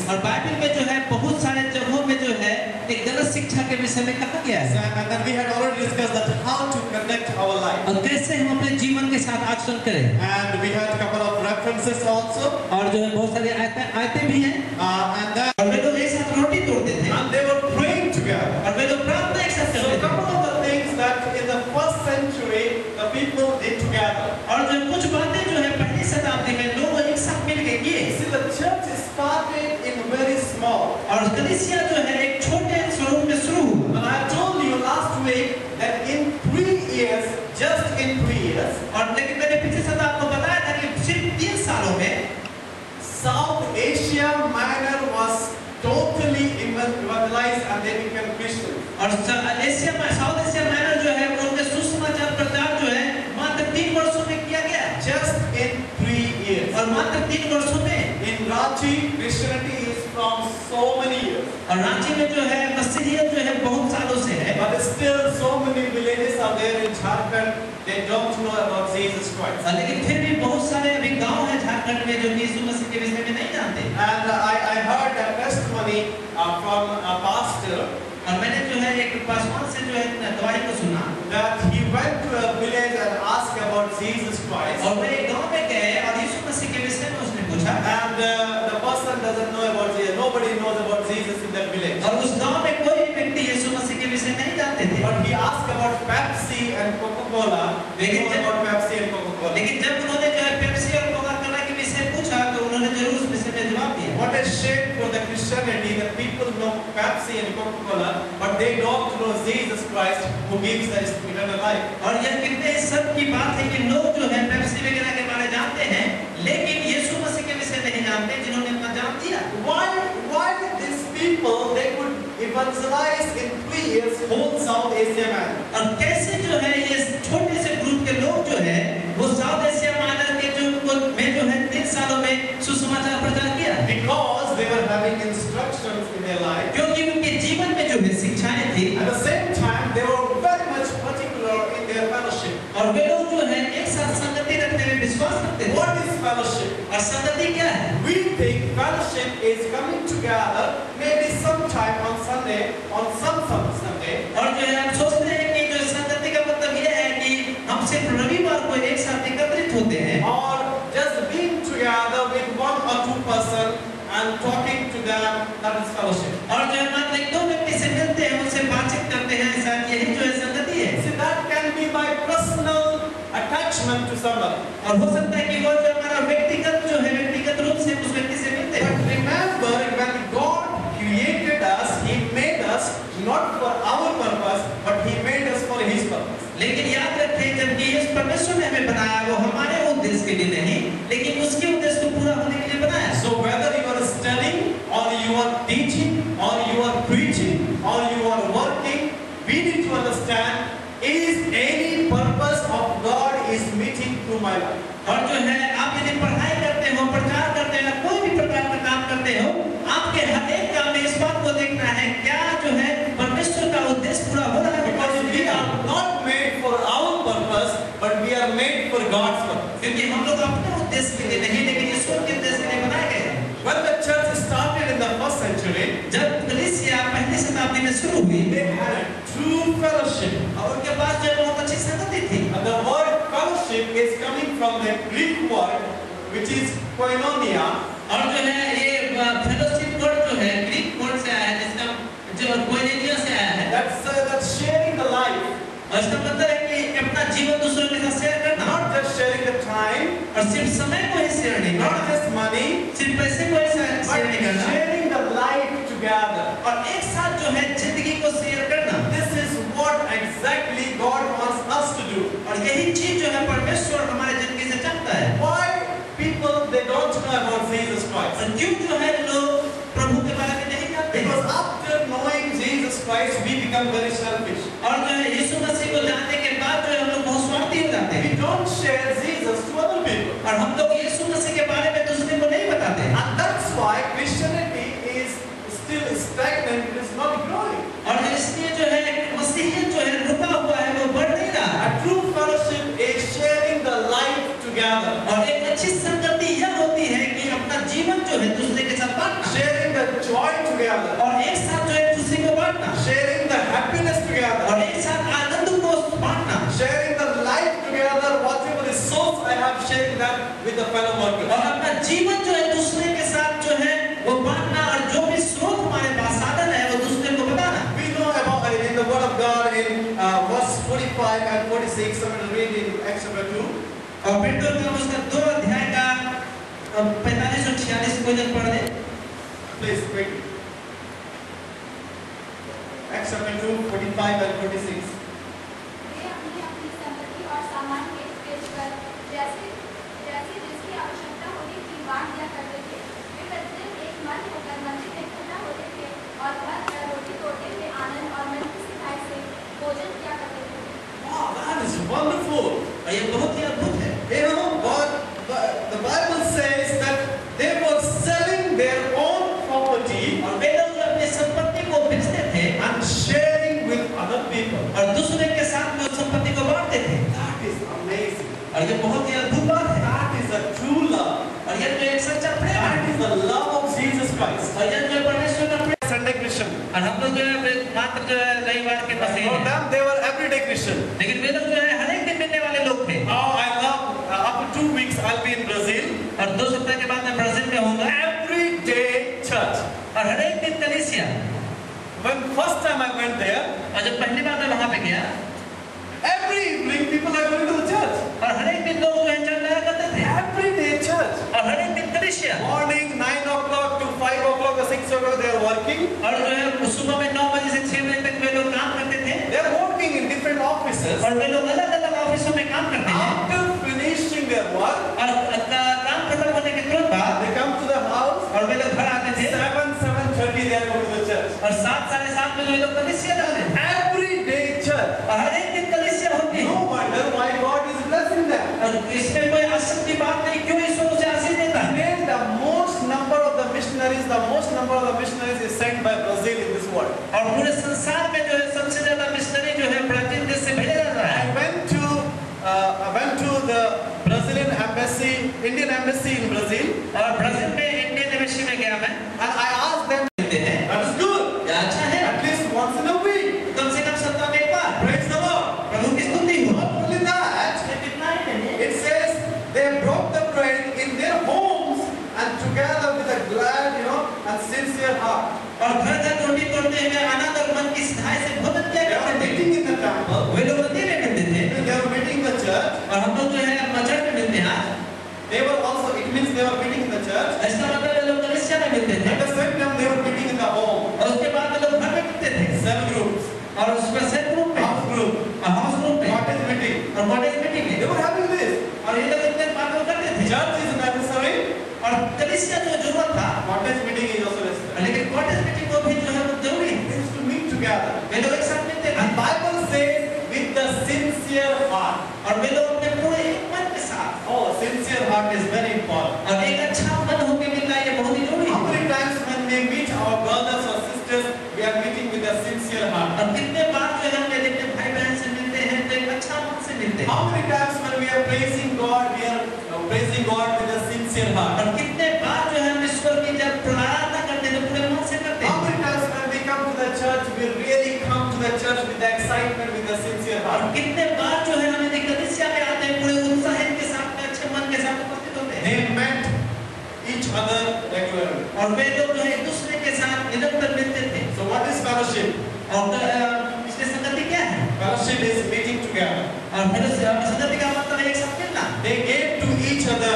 और बाइबल में जो है बहुत सारे जगहों में जो है एक गलत शिक्षा के विषय में कहा गया है। And then we had already discussed that how to connect our life. और कैसे हम अपने जीवन के साथ आचरण करें। And we had a couple of references also. और जो है बहुत सारी आयतें भी हैं। And then और वे लोग एक साथ रोटी तोड़ते थे। and they were praying together. और वे लोग प्रार्थना एक साथ करते थे। So a couple of the things that in the first century the people did together. और जो कुछ बातें जो है पहली शताब्दी में लोग एक साथ मिल के किए। See, the church started in very small. और कलीसिया जो है एक छोटे स्वरूप में शुरू हुआ। And I told you last week that in 3 years, just in 3 years, और लेकिन मैंने पिछले सप्ताह आपको बताया था कि सिर्फ 3 सालों में South Asia Minor was totally evangelized and they became Christians. और साउथ एशिया माइनर जो है उनके सुसमाचार प्रचार जो है मात्र 3 वर्षों में किया गया। Just in 3 years. और मात्र 3 वर्षों में In Ranchi, Christianity is from so many years. और रांची में जो है मसीहियत जो है बहुत सालों से है। But still so many villages are there in Jharkhand. They don't know about Jesus Christ. लेकिन फिर भी बहुत सारे अभी गांव हैं झारखंड में जो यीशु मसीह के विषय में नहीं जानते। And I heard a testimony from a pastor. और मैंने जो है एक पासवान से जो है गवाही को सुना That he went to a village and asked about Jesus Christ. और वे एक गांव में गए और यीशु मसीह के विषय में उसने पूछा। And the person doesn't know about Jesus. Nobody knows about Jesus in that village. और उस गांव में कोई व्यक्ति यीशु मसीह के विषय नहीं जानते थे। But he asked about Pepsi and Coca-Cola. They know about Pepsi and Coca-Cola. लेकिन जब उन्होंने जो है पेप्सी और कोका कोला के विषय पूछा तो उन्होंने जरूर उस विषय में जवाब दिया। What what a shame for the Christianity that people know Pepsi and Coca-Cola, but they don't know Jesus Christ who gives us eternal life. और यह कितने सब की बात है कि लोग जो है पेप्सी वगैरह के बारे जानते हैं, लेकिन यीशु मसीह के विषय नहीं जानते, जिन्होंने अपना जान दिया। Why these people they could evangelize in 3 years whole South Asia man? और कैसे जो है ये छोटे से ग्रुप के लोग जो है वो साउथ एशिया महानगर के में जो है 3 सालों में सुसमाचार प्रचार किया? Because they were having instructions in their life. क्योंकि उनके जीवन में जो है शिक्षाएं थी। At the same time, they were very much particular in their fellowship. और वे लोग जो है एक साथ संगति रखने में विश्वास रखते थे। What is fellowship? और संगति क्या है? We think fellowship is coming together maybe sometime on Sunday, on some Sunday. और जो है हम सोचते हैं कि जो संगति का मतलब ये है कि हम सिर्फ रविवार को एक साथ एकत्रित होते हैं। Or just being together with 1 or 2 person and talking to them, that is fellowship. और जो है मात्र 1-2 व्यक्ति से मिलते हैं, उनसे बातचीत करते हैं, ऐसा यही जो है संगति है। See, that can be my personal attachment to somebody. और हो सकता है कि वो जो हमारा व्यक्तिगत जो है व्यक्तिगत रूप से उस व्यक्ति से मिलते हैं। But remember, when God created us, He made us not for our purpose, but He made us for His purpose. लेकिन याद रखें जब कि इस परमेश्वर ने हमें बनाया वो हमारे उद्देश्य के लिए नहीं, लेकिन उसके उद्देश्य को पूरा होने के लिए बनाया। So whether you are studying or you are teaching or you are preaching or you are working, we need to understand is any purpose of God is meeting through my life. और जो है आप यदि पढ़ाई करते हो, प्रचार करते हो, कोई भी प्रकार का काम करते हो, आपके हर एक काम में इस बात को देखना है क्या जो है परमेश्वर का उद्देश्य पूरा हो रहा है। Because we are not made for our purpose, but we are made for God's purpose. क्योंकि हम लोग अपने उद्देश्य के लिए नहीं, लेकिन ईश्वर के उद्देश्य के लिए बनाए गए हैं। When the church started in the first century, जब कलीसिया पहली शताब्दी में शुरू हुई, they had a true fellowship. और उनके पास जो बहुत अच्छी संगति थी। And the word fellowship is coming from the Greek word, which is koinonia. और जो है ये फेलोशिप वर्ड जो है ग्रीक वर्ड से आया है, जिसका जो कोइनेनिया से आया है। That's sharing the life. और इसका मतलब है कि अपना जीवन दूसरों के साथ शेयर करना। Not just sharing the time, और सिर्फ समय को ही शेयर नहीं not करना, just money, सिर्फ पैसे को ही शेयर but नहीं करना, sharing the life together. और एक साथ जो है जिंदगी को शेयर करना। This is what exactly God wants us to do. और यही चीज जो है परमेश्वर हमारे जिंदगी से चाहता है। Why people they don't know about Jesus Christ? और क्यों जो है लोग प्रभु के बारे में नहीं जानते? Because after knowing Jesus Christ, we become very selfish. और जो है यीशु मसीह को जानने के बाद जो है हम लोग बहुत स्वार्थी हो जाते हैं। We don't share Jesus to other people. और हम लोग यीशु मसीह के बारे में दूसरे को नहीं बताते। And that's why Christianity is still stagnant, it is not growing. और इसलिए जो है मसीहियत जो है रुका हुआ है, वो बढ़ नहीं रहा। A true fellowship is sharing the life together. और एक अच्छी संगति यह होती है कि अपना जीवन जो है दूसरे के साथ बांटना, Sharing the joy together. और एक साथ जो है खुशी को बांटना, Sharing the happiness together. और एक साथ आनंद को बांटना, Sharing the life together, whatever resource I have, sharing that with the fellow workers. और अपना जीवन जो है दूसरे के साथ जो है वो बांटना, और जो भी स्रोत हमारे पास साधन है वो दूसरे को बताना। We know about in the Word of God in verse 45 and 46. I'm going to read in Acts chapter 2. और पेट्रोल का उसका 2 अध्याय का 45 और 46 को जब पढ़ दे। Please quick. Acts chapter 2, 45 and 46. वे अपनी संपत्ति और सामान बेच-बेचकर जैसे जिसकी आवश्यकता होती थी बांट दिया करते थे। वे प्रतिदिन एक मन होकर मंदिर में इकट्ठा होते थे और घर रोटी तोड़ते हुए आनंद और मन की सिखाई से भोजन किया करते थे। Wow, that is wonderful. और ये बहुत ही अद्भुत है। You know what the Bible says that they were selling their own property और वे लोग अपनी संपत्ति को बेचते थे and sharing with other people. और दूसरे के साथ में उस संपत्ति को बांटते थे। That is amazing. और ये बहुत ही अद्भुत बात है। That is a true love. और ये जो एक सच्चा प्रेम That है, is the love of Jesus Christ. और ये जो परमेश्वर का प्रेम। Sunday Christian. और हम लोग जो है मात्र जो है रविवार के मसीही For हैं, them, they were everyday Christian. लेकिन वे लोग जो है हर एक दिन मिलने वाले लोग थे। Now I love. After 2 weeks, I'll be in Brazil. और 2 सप्ताह के बाद मैं ब्राजील में होऊंगा। Everyday church. और हर एक दिन कलीसिया। When first time I went there, और जब पहली बार मैं वहाँ पे गया, every evening people are going to the church. और हर एक दिन लोग जो है चल रहा करते थे। Everyday church. और हर एक दिन कलीसिया। Morning 9 o'clock to 5 और जो है सुबह में 9 बजे से 6 बजे तक वे लोग काम करते थे They are working in different offices. और वे लोग अलग-अलग ऑफिसों में काम करते हैं After finishing their work, और काम खत्म होने के तुरंत बाद they come to the house. और वे लोग घर आते थे 7:30 they are going to the church. और 7 साढ़े 7 बजे वे लोग कलीसिया जाते थे Every day church. और हर एक दिन कलीसिया होती है No wonder why God is blessing them. और इसमें कोई आश्चर्य की बात नहीं क्यों ईश्वर उसे आशीष देता है Today the most number of the missionaries is sent by Brazil in this world. और पूरे संसार में जो है सबसे ज्यादा मिशनरी जो है ब्राजील देश से भेजा जाता है I went to the Brazilian embassy, Indian embassy in Brazil, और ब्राजील में इंडियन एम्बेसी में गया मैं and I asked them, कहते हैं that is good, ये अच्छा है at least once in a week. कम से कम सप्ताह में एक बार Praise the Lord. प्रभु की स्तुति हो Not only that, ये कितना है it says they broke the bread in their homes and together with a glad, and sincere heart. और घर घर रोटी तोड़ते हुए आनंद और मन की सिधाई से भोजन किया They are करते थे meeting in the temple. वे लोग मंदिर में मिलते थे They are meeting in the church. और हम लोग जो है मस्जिद में मिलते हैं They were also, it means they were meeting in the church. इसका मतलब वे लोग कलीसिया में मिलते थे At the same time, they were meeting in the home. और उसके बाद वे लोग घर में मिलते थे Cell groups, और उसमें सेल ग्रुप में house group, और हाउस ग्रुप में cottage meeting. और कॉलेज मीटिंग They में were having this. और ये लोग इतने बात करते थे Church is necessary. और कलीसिया जो जरूरत था Cottage meeting is also necessary. लेकिन कॉलेज मीटिंग को भी जो है वो जरूरी है They used to meet together. वे लोग एक साथ मिलते थे And Bible says with the sincere heart. और वे लोग अपने पूरे एक मन के साथ Oh, sincere heart is very important. और एक अच्छा मन होकर मिलना ये बहुत ही जरूरी How है many times when we meet our brothers or sisters, we are meeting with a sincere heart? और कितने बार जो है हम यदि अपने भाई बहन से मिलते हैं तो एक अच्छा मन से मिलते हैं How many times when we are praising God, we are praising God with a sincere heart? और कितने बार जो है हम ईश्वर की जब प्रार्थना करते हैं तो पूरे मन से करते How हैं many times when we come to the church, we really come to the church with the excitement, with a sincere और heart? कितने बार जो है हम यदि कलीसिया में आते हैं पूरे उत्साह के साथ में अच्छे मन के साथ उपस्थित होते हैं They met each other regularly. और वे लोग जो है एक दूसरे के साथ निरंतर मिलते थे So what is fellowship? और इसमें संगति क्या है Fellowship is meeting together. और फिर संगति का मतलब है एक साथ मिलना They gave to each other.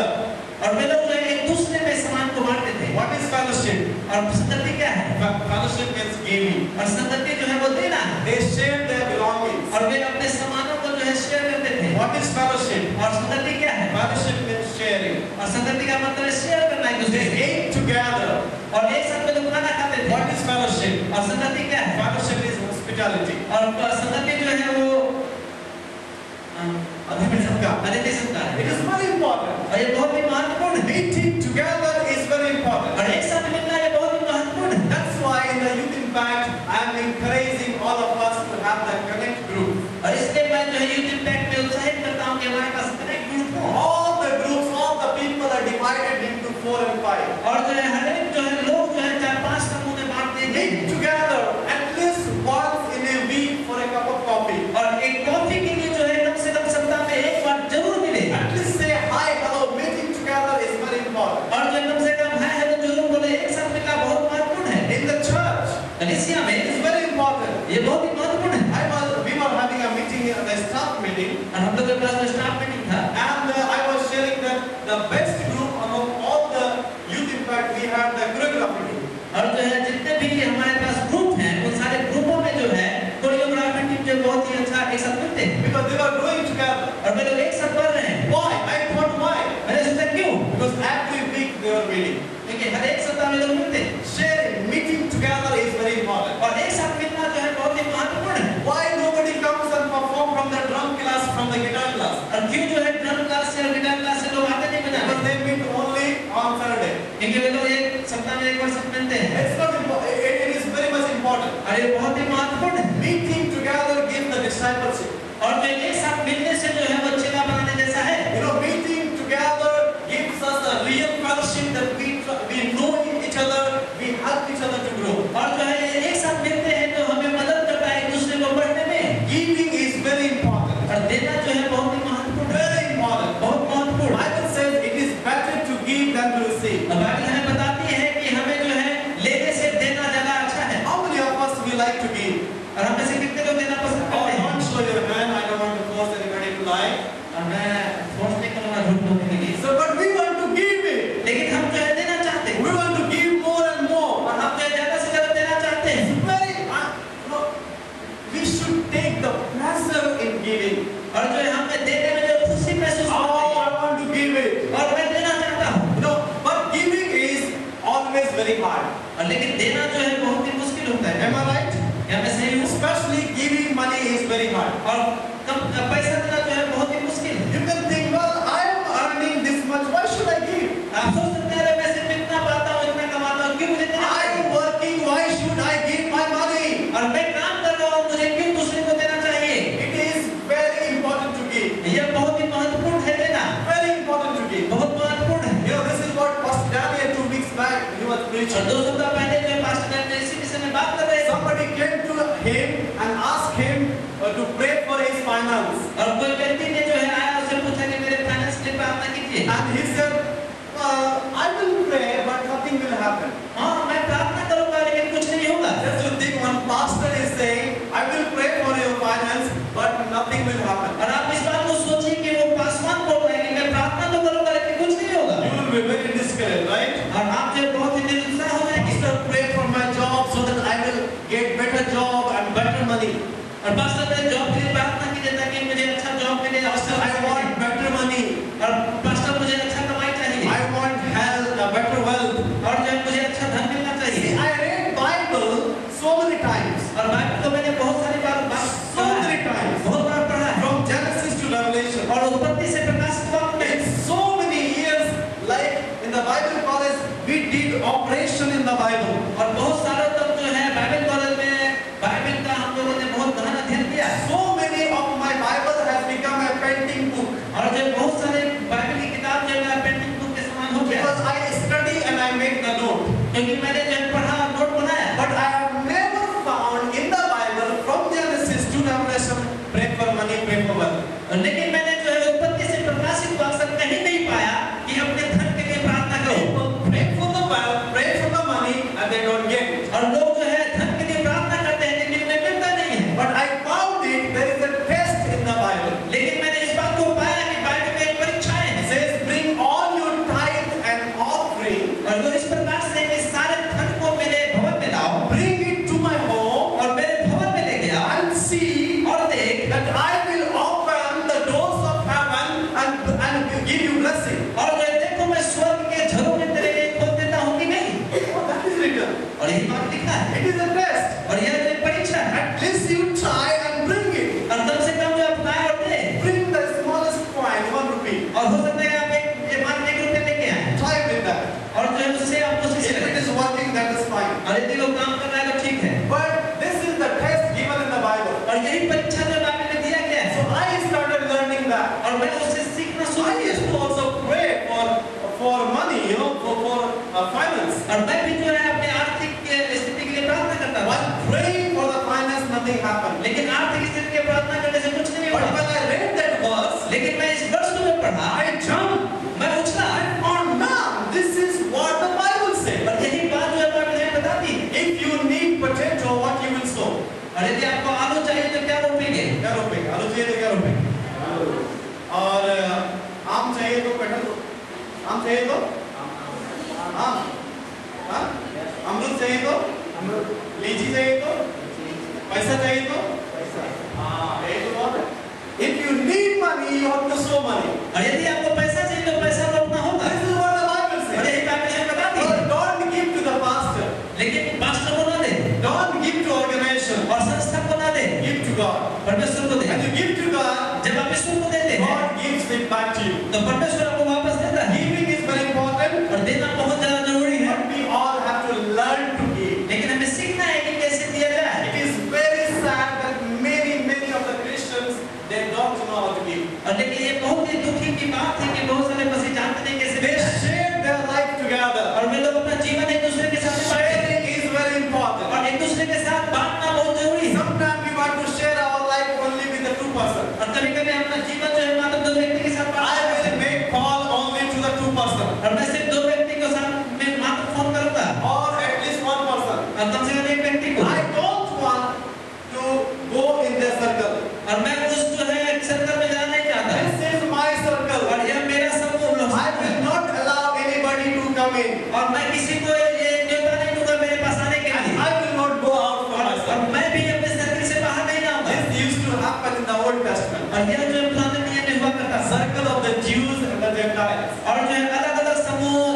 और वे लोग जो है एक दूसरे में सामान को बांटते थे What is fellowship? और संगति क्या है Fellowship means giving. और संगति जो है वो देना है They shared their belongings. और वे अपने सामानों को जो है शेयर करते थे What is fellowship? और संगति क्या है Fellowship means sharing. और संगति का मतलब है शेयर करना एक दूसरे They से ate together. और एक साथ में लोग खाना खाते थे What is fellowship? और संगति क्या है Fellowship is hospitality. और संगति जो है वो अतिथि सत्कार. अतिथि सत्कार It is very important. और ये बहुत ही महत्वपूर्ण है Meeting together is very important. और एक साथ मिलना ये बहुत ही महत्वपूर्ण है That's why in the Youth Impact, I am encouraging all of us to have the connect group. और इसलिए मैं जो है यूथ इम्पैक्ट में उत्साहित करता हूँ कि हमारे पास कनेक्ट ग्रुप हो All the groups, all the people are divided into 4 and 5. और जो है हर एक जो है लोग जो है 4-5 समूह में बांट दिए गए Meet together at least once in a week for a cup of coffee. और एक कॉफी के लिए जो है कम से कम सप्ताह में एक बार जरूर मिले At least say hi, hello. Meeting together is very important. और जो कम से कम है तो जरूर बोले एक साथ मिलना बहुत महत्वपूर्ण है In the church, कलीसिया में it is very important. ये बहुत ही महत्वपूर्ण है We were having a meeting here, the staff meeting, और हम लोग के पास में स्टाफ मीटिंग था and I was sharing that the best group among all the Youth Impact, we had the choreography group. और जो है जितने भी हमारे पास ग्रुप हैं उन सारे ग्रुपों में जो है कोरियोग्राफी टीम जो बहुत ही अच्छा एक साथ मिलते हैं Because they were growing together. और वे लोग एक साथ बढ़ रहे हैं Why? I thought why? मैंने सोचा क्यों Because every week they were meeting. क्योंकि हर एक सप्ताह में लोग मिलते हैं Sharing, meeting together is very important. और एक साथ मिलना जो है बहुत ही महत्वपूर्ण है Why nobody comes and perform from the drum class, from the guitar class? और क्यों जो है ड्रम क्लास से और गिटार क्लास से लोग आते नहीं Because बजाने they meet only on Saturday. क्योंकि वे लोग एक सप्ताह में एक बार सब मिलते हैं It's not important. It is very much important. और ये बहुत ही महत्वपूर्ण है Meeting together gives the discipleship. और जो एक साथ मिलने से जो है वो चेला बनाने जैसा है Meeting together gives us a real fellowship that we know each other, we help each other to grow. और जो है एक साथ मिलते हैं तो हमें मदद करता है एक दूसरे को बढ़ने में Giving is very important. और देना जो है बहुत ही महत्वपूर्ण है Very important. बहुत महत्वपूर्ण Bible says it is better to give than to receive. और बाइबल हमें बताती है कि हमें जो है लेने से देना ज्यादा अच्छा है How many of us we like to give? और हम में से कितने लेकिन देना जो है बहुत ही मुश्किल होता है। Am I right? क्या मैं सही हूँ? Especially giving money is very hard. और कम पैसा देना जो है बहुत ही मुश्किल है। You can think, well, I am earning this much, why should I give? आप सोच सकते हैं, अरे मैं सिर्फ इतना पाता हूँ, इतना कमाता हूँ, क्यों मुझे देना I चाहिए? am working, why should I give my money? और मैं काम कर रहा हूँ, मुझे क्यों दूसरे को देना चाहिए? It is very important to give. यह बहुत ही महत्वपूर्ण है देना, Very important to give. बहुत महत्वपूर्ण है। You know, this is what Pastor Daniel 2 weeks back, he was और preaching. 2 सप्ताह पहले जो पास्टर ने इसी विषय में बात कर रहे थे। Somebody came to him and asked him to pray for his finance. और कोई व्यक्ति ने जो है आया, उससे पूछा कि मेरे फाइनेंस के लिए प्रार्थना कीजिए। And he said, I will pray, but nothing will happen. हाँ, मैं प्रार्थना करूँगा, लेकिन कुछ नहीं होगा। Just to think, one pastor is saying, I will pray for your finance, but nothing will happen. और आप इस बात को सोचिए कि वो पासवान बोल रहे हैं कि मैं प्रार्थना तो करूँगा, लेकिन कुछ नहीं होगा। You will be very discouraged, right? और आप जो बहुत ही निरुत्साह हो जाएंगे। Pastor, pray for my job so that I will get better job and better money. और पास्टर ने जॉब के लिए प्रार्थना कीजिए ताकि मुझे अच्छा जॉब मिले। Pastor, I want better money. और पास्टर मुझे अच्छा कमाई चाहिए। I want health, better wealth. और जो है मुझे अच्छा धन मिलना चाहिए। I read Bible so many times. और बाइबल को मैंने बहुत सारी बार So many times. बहुत बार पढ़ा है। From Genesis to Revelation. और उत्पत्ति से प्रकाशित वाक्य में In so many years, like in the Bible college, we did operation in the Bible. और बहुत सालों तक जो है बाइबल कॉलेज में बाइबल का हम लोगों ने बहुत गहन अध्ययन किया। So many of my Bible has become a painting book. और जो बहुत सारे बाइबल की किताब जो है पेंटिंग बुक के समान हो गया। Because I study and I make the note. क्योंकि मैंने जो है पढ़ा और नोट बनाया। But I have never found in the Bible from Genesis to Revelation, pray for money, pray for wealth. लेकिन मैंने जो है उत्पत्ति से प्रकाशित वाक्य कहीं नहीं पाया कि अपने धन के लिए प्रार्थना करो। People pray for the wealth, pray for the money, and they don't get it. और लोग जो है धन के लिए प्रार्थना करते हैं, लेकिन उन्हें मिलता नहीं है। But I found it, there is a test in the Bible. लेकिन मैंने इस बात को पाया कि बाइबल में एक परीक्षाएं हैं। It says, bring all your tithe and offering, और वो इस प्रकार से कि सारे धन को मेरे भवन में लाओ, bring it to my home, और मेरे भवन में ले गया and see और देख that I will open the doors of heaven and give you blessing. और जो देखो मैं स्वर्ग के झरोखे तेरे लिए खोल देता हूँ कि नहीं। Oh, that is written. और यही बात लिखा है। It is a test. और यह एक परीक्षा है। At least you try and bring it. और कम से कम जो अपनाए और दे। Bring the smallest coin, 1 rupee. और हो सकता है आप एक मान 1 रुपया लेके आए। Try with that. और जो है उससे आप कोशिश If it करें। is working, that is fine. और यदि वो काम कर रहा है तो ठीक है। But this is the test given in the Bible. और यही परीक्षा जो बाइबल में दिया गया So है। I started learning that. और मैं उससे सीखना शुरू I किया। used to also pray for money, you know, for finance. और मैं भी जो है अपने आर्थिक स्थिति के लिए प्रार्थना करता While था। praying for the finance, nothing happened. लेकिन आर्थिक स्थिति की प्रार्थना करने से कुछ नहीं But हुआ। when I read that verse, लेकिन मैं इस वर्ष को जब पढ़ा, I jumped. मैं उछला। Oh, now this is what the Bible says. और यही बात जो है बाइबल हमें बताती है। If you need potato, what you will sow? और यदि आपको आलू चाहिए तो क्या रोपेंगे? क्या रोपेंगे? आलू चाहिए तो क्या रोपेंगे? और आम चाहिए तो कटहल, आम चाहिए तो आम, हाँ? अमरूद चाहिए तो लीची चाहिए तो पैसा चाहिए तो हाँ, यही तो बात है। If you need money, you have to sow money. और यदि आपको पैसा चाहिए तो पैसा रोपना होगा। This is what the Bible और says. यही बाइबल हमें बताती है। But don't give to the pastor. लेकिन पास्टर को ना दे, Don't give to organization. और संस्था को ना दे, Give to God. परमेश्वर को दे। When you give to God, जब आप ईश्वर को देते हैं, God gives it back to you. तो परमेश्वर आपको वापस देता है। Giving is very important. और देना बहुत ज्यादा जरूरी है। But we all have to learn to give. लेकिन हमें सीखना है कि कैसे दिया जाए। It is very sad that many of the Christians, they don't know how to give. और लेकिन ये बहुत ही दुखी की बात है कि बहुत सारे मसीह जानते नहीं कैसे They देना है। share their life together. और वे लोग अपना जीवन एक दूसरे के साथ बांटते हैं। Sharing is very important. और एक दूसरे के साथ बांटना बहुत जरूरी है। Sometimes we want to share our life only with the two person. और कभी-कभी अपना जीवन जो है मात्र 2 व्यक्ति के साथ I बांटते हैं। will make call only to the two person, और मैं सिर्फ 2 व्यक्ति के साथ मैं मात्र फोन करूंगा। or at least one person. और कम से कम एक व्यक्ति को। I don't want to go in their circle. और मैं उस जो है सर्कल में जाना नहीं चाहता। This is my circle. और यह मेरा समूह है। I will not allow anybody to come in. और मैं किसी को ये न्योता नहीं दूंगा मेरे पास आने के लिए। I will not go out for और myself. मैं भी अपने सर्कल से बाहर नहीं जाऊंगा। This used to happen in the Old Testament. और यह जो पुराने नियम में हुआ करता था। Circle of the Jews and the Gentiles. और जो है अलग-अलग समूह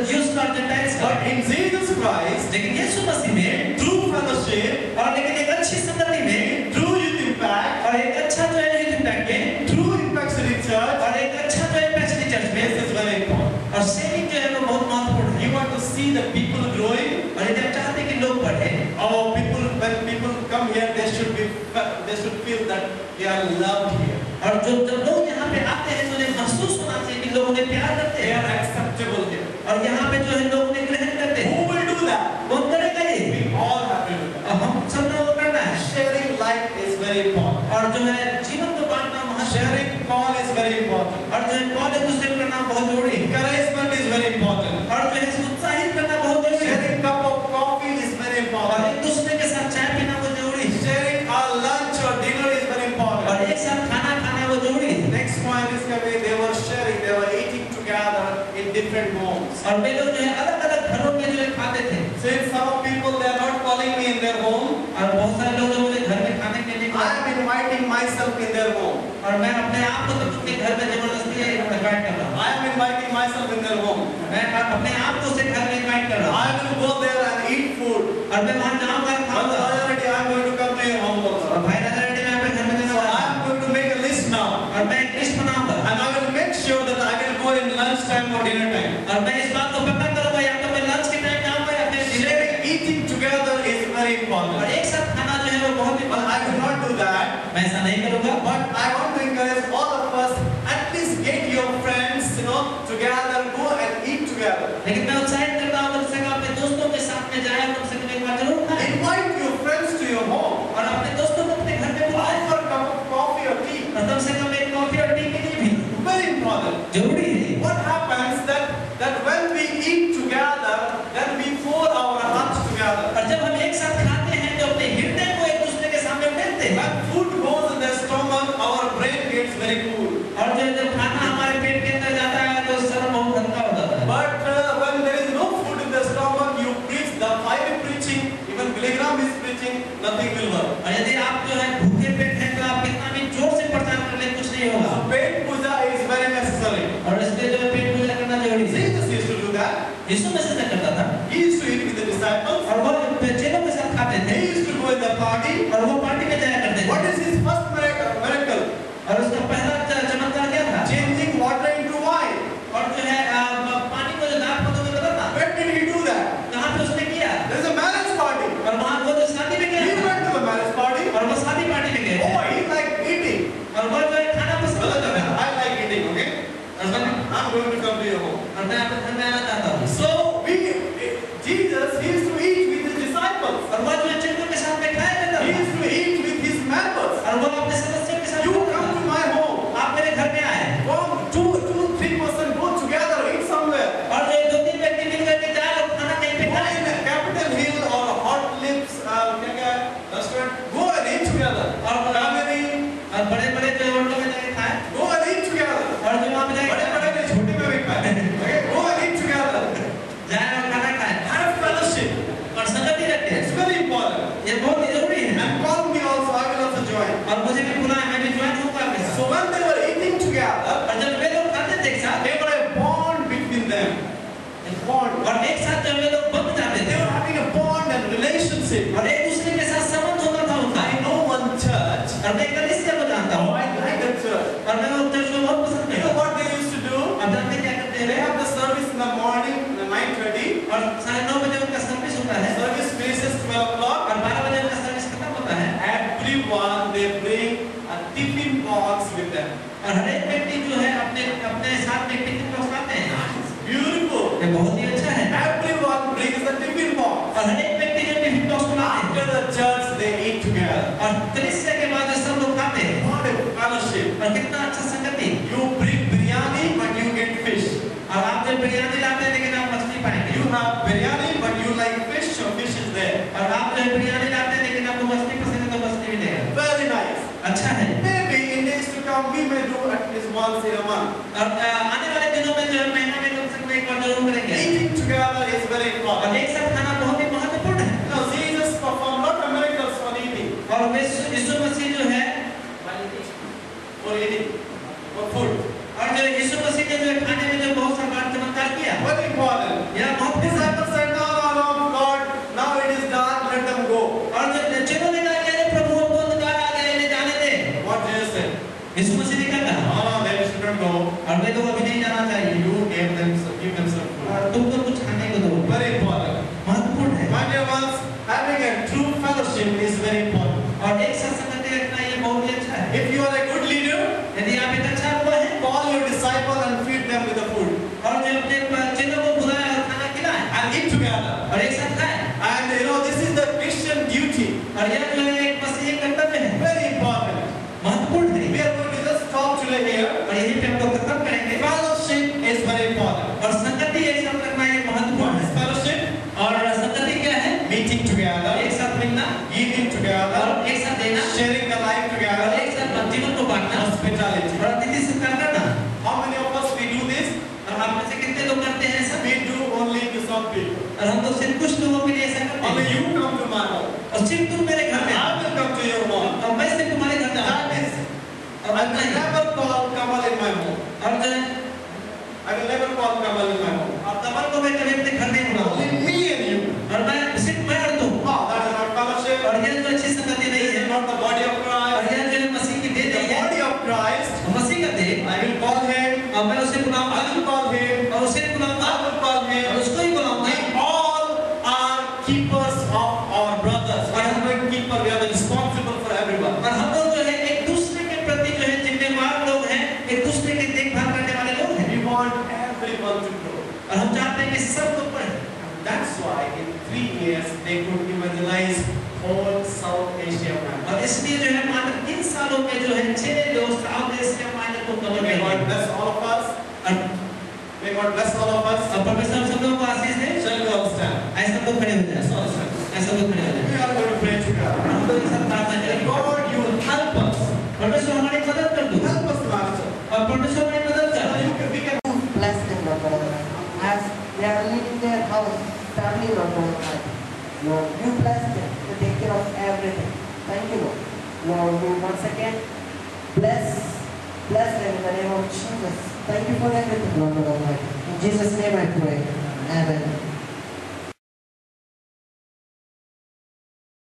ज्यूस और जेंटाइल्स का। But in Jesus Christ, लेकिन यीशु मसीह में true fellowship, और लेकिन एक अच्छी संगति में true youth impact, और एक अच्छा जो है यूथ इम्पैक्ट में true impact city church, और एक अच्छा जो है पैसिफिक चर्च में this is very important. और सेविंग जो है वो बहुत महत्वपूर्ण है You want to see the people growing, और यदि आप चाहते हैं कि लोग बढ़े or people, when people come here, they should feel that they are loved here. और जो जब लोग यहाँ पे आते हैं तो उन्हें महसूस होना चाहिए कि लोग उन्हें प्यार करते They हैं are acceptable here. और यहाँ पे जो है लोग उन्हें ग्रहण करते Who हैं will do that? कौन करेगा ये We all have to do that. और हम सब लोगों को करना है Sharing life is very important. और जो है जीवन को बांटना महत्वपूर्ण है Sharing call is very important. और जो है कॉल एक दूसरे को करना बहुत जरूरी है Encouragement is very important. और जो है उत्साहित करना बहुत जरूरी है Sharing cup of coffee is very और important. एक दूसरे के साथ चाय पीना बहुत जरूरी है Sharing our lunch or dinner is very और important. एक साथ खाना खाना वो जरूरी है Next point is that they were sharing, they were eating together in different homes. और वे लोग जो है अलग अलग घरों में जो है खाते थे Since some of people they are not calling me in their home, और बहुत सारे लोग जो मुझे घर में खाने के लिए I am inviting myself in their home. और मैं अपने आप को तो अपने घर में जबरदस्ती इनवाइट कर रहा हूँ I am inviting myself in their home. मैं अपने आप को उसे घर में इनवाइट कर रहा हूँ I will go there and eat food. और मैं वहाँ जाऊँगा But खाऊंगा already I am going to come to your home also. और भाई दादा रेड्डी मैं अपने घर में देने So वाला I am going to make a list now. और मैं एक लिस्ट बनाऊंगा And I will make sure that I will go in lunch time or dinner time. और मैं इस बात को पक्का करूंगा या तो मैं लंच के टाइम जाऊंगा या फिर dinner Sharing, eating together is very और important. एक साथ खाना जो है वो बहुत ही But I will not do that. मैं ऐसा नहीं करूंगा But I want to encourage all of us, at least get your friends, together, go and eat together. लेकिन मैं उत्साहित करता हूँ कम से कम अपने दोस्तों के साथ में जाए कम से कम एक बार जरूर खाएं Invite your friends to your home. और अपने दोस्तों को अपने घर में बुलाएं Offer a cup of coffee or tea. और कम से कम एक कॉफी और टी के लिए भी Very important. जरूरी है What happens that when we eat together, then we pour our hearts together. और जब हम एक साथ खाते हैं तो अपने हृदय को एक दूसरे के सामने फेंकते हैं When food goes in the stomach, our brain gets very cool. और जब खाना हमारे पेट के अंदर जाता है तो सर बहुत हल्का हो जाता है But when there is no food in the stomach, you preach the fiery preaching, even Billy Graham is preaching, nothing will work. और यदि आप जो है भूखे पेट हैं तो आप कितना भी जोर से प्रचार कर ले कुछ नहीं होगा Pet puja is very necessary. और इसलिए जो है पेट पूजा करना जरूरी है Jesus used to do that. यीशु में से करता था He used to eat with the disciples. और वो चेलों के साथ खाते थे He used to go in the party. और वो पार्टी में जाया करते थे What is his first miracle? और उसका पहला चमत्कार क्या था Changing water into wine. और जो है पानी को जो दाग पत्तों में बदलना When did he do that? कहाँ पे उसने किया There is a marriage party. और वहाँ वो जो शादी में He गया went to the marriage party. और वो शादी पार्टी में गए Oh, he liked eating. और वो जो है खाना पसंद करता था I like eating, okay? I'm going to come to your home. और मैं आपके घर में आना चाहता हूँ So Jesus, he used to eat with his disciples. और वो जो है चेलों के साथ में खाया करता He था used to eat with his members. और वो अपने सदस्यों के साथ You खाता come था। to my home. आप मेरे घर में आए Come, 2-3% go together, eat somewhere. और जो दो तीन व्यक्ति मिल करके जाए और खाना कहीं पे Go खाए in Capitol Hill or Hot Lips restaurant. Go and eat together. और Family, और बड़े-बड़े जो होटलों में जाके खाए go and eat together. और जो वहाँ पे जाके बड़े-बड़े नहीं, छोटे में भी खाए. Okay, go and eat together. जाए और खाना खाए Have fellowship. और संगति रखते It's हैं very important. ये बहुत ही जरूरी है And call me also, I will also join. और मुझे भी बुलाएं मैं भी ज्वाइन होऊंगा आपके साथ So when they were eating together, और जब वे लोग खाते थे एक साथ there were a bond between them. A bond. और एक साथ जब वे लोग बंध जाते They थे were having a bond and relationship. और एक दूसरे के साथ संबंध होता था उनका I know one church. और मैं कलीसिया को जानता Oh, हूँ I like that church. और मैं उस चर्च को बहुत पसंद You know करता हूँ what they used to do? अब जानते हैं क्या करते They हैं have the service in the morning, 9:30. और 9:30 बजे उनका सर्विस होता है Service finishes 12 o'clock. और 12 बजे उनका सर्विस खत्म होता है Everyone they bring a tiffin box with them. और हर एक व्यक्ति जो है अपने साथ में टिफिन बॉक्स लाते हैं Beautiful. ये बहुत ही अच्छा है Everyone brings a tiffin box. और हर एक व्यक्ति जो टिफिन बॉक्स को लाते After हैं the church, they eat together. और कलीसिया के बाद जो सब लोग खाते हैं What a fellowship. और कितना अच्छा संगति You bring biryani, but you get fish. और आप जब बिरयानी लाते हैं लेकिन आप मछली पाएंगे You have biryani, but you like fish, so fish is there. और आप जो बिरयानी लाते हैं लेकिन आपको मछली पसंद है तो मछली मिलेगा Very nice. अच्छा है Maybe in days to come, we may do at least once in a month. और आने वाले दिनों में जो है महीना में कम से कम एक बार जरूर करेंगे Eating together is very और important. एक साथ खाना बहुत ही महत्वपूर्ण है Now, Jesus performed lot of miracles for eating, और यीशु मसीह जो है for eating, for food. और जो यीशु मसीह ने जो खाने में जो बहुत सा चमत्कार किया Very important. यह महत्वपूर्ण है Disciples said, fellowship is very important. और एक साथ संगति रखना ये बहुत ही अच्छा है। If you are a good leader, यदि आप एक अच्छा हुआ है call your disciple and feed them with the food और जो अपने चेलों को बुलाए और खाना खिलाए and eat together. और एक साथ खाए, And you know, this is the Christian duty. और यह जो है एक मसीही कर्तव्य है, Very important. महत्वपूर्ण है। We are going to just stop today here. और यही पे हम लोग खत्म करेंगे। Fellowship is very important. और संगति एक साथ रखना ये महत्वपूर्ण What is है। fellowship? और संगति क्या है? Meeting together, एक साथ मिलना eating together, और एक साथ देना sharing the life और together, एक साथ जीवन को बांटना hospitality. और अतिथि सत्कार करना। How many of us we do this? और आप में से कितने लोग करते हैं ऐसा? We do only to some people. और हम लोग सिर्फ कुछ लोगों के लिए ऐसा करते Only हैं। you come to my home. और सिर्फ तुम मेरे घर में I आओ will come to your home. और मैं सिर्फ तुम्हारे घर में That आऊँ। is, और I इतना will he. never call Kamal in my home. और जो है I will never call Kamal in my home. और कमल को मैं कभी अपने घर नहीं बुलाऊंगा। Only me and you. और मैं सिर्फ मैं और तुम। Oh, that is not fellowship. और यह जो अच्छी संगति नहीं This है is not the body of और Christ. यह जो है मसीह की देह The नहीं है। body of Christ. मसीह का देह, I will call him. और मैं उसे बुलाऊंगा I will call him. और उसे बुलाऊंगा I will call और him. उसको ही बुलाऊंगा। We all are keepers of our brothers. We are the keeper. We are responsible for everyone. और हम लोग जो है एक दूसरे के प्रति जो है जिम्मेवार लोग हैं, एक दूसरे की देखभाल करने वाले लोग हैं। We want everyone to grow. और हम चाहते हैं कि सब लोग बढ़ें। That's why in 3 years they could evangelize whole South Asia map. और इसलिए जो है मात्र इन सालों में जो है 6 लोग साउथ एशिया माइनर को कवर May God करेंगे। bless all of us. और May God bless all of us. परमेश्वर सब लोगों को आशीष दे। Shall we all stand? ऐसा लोग खड़े हो जाए, Let's all stand. ऐसा लोग खड़े हो जाए। We are going to pray together. हम लोग एक साथ प्रार्थना करेंगे। God, you will help us. परमेश्वर हमारी मदद कर दो Help us, Master. और परमेश्वर हमारी मदद कर So we can Bless them, Lord God Almighty. As they are leaving their house, family, Lord God Almighty. Lord, you bless them to take care of everything. Thank you, Lord. Lord, we once again bless them in the name of Jesus. Thank you for everything, Lord God Almighty. In Jesus' name I pray. Amen.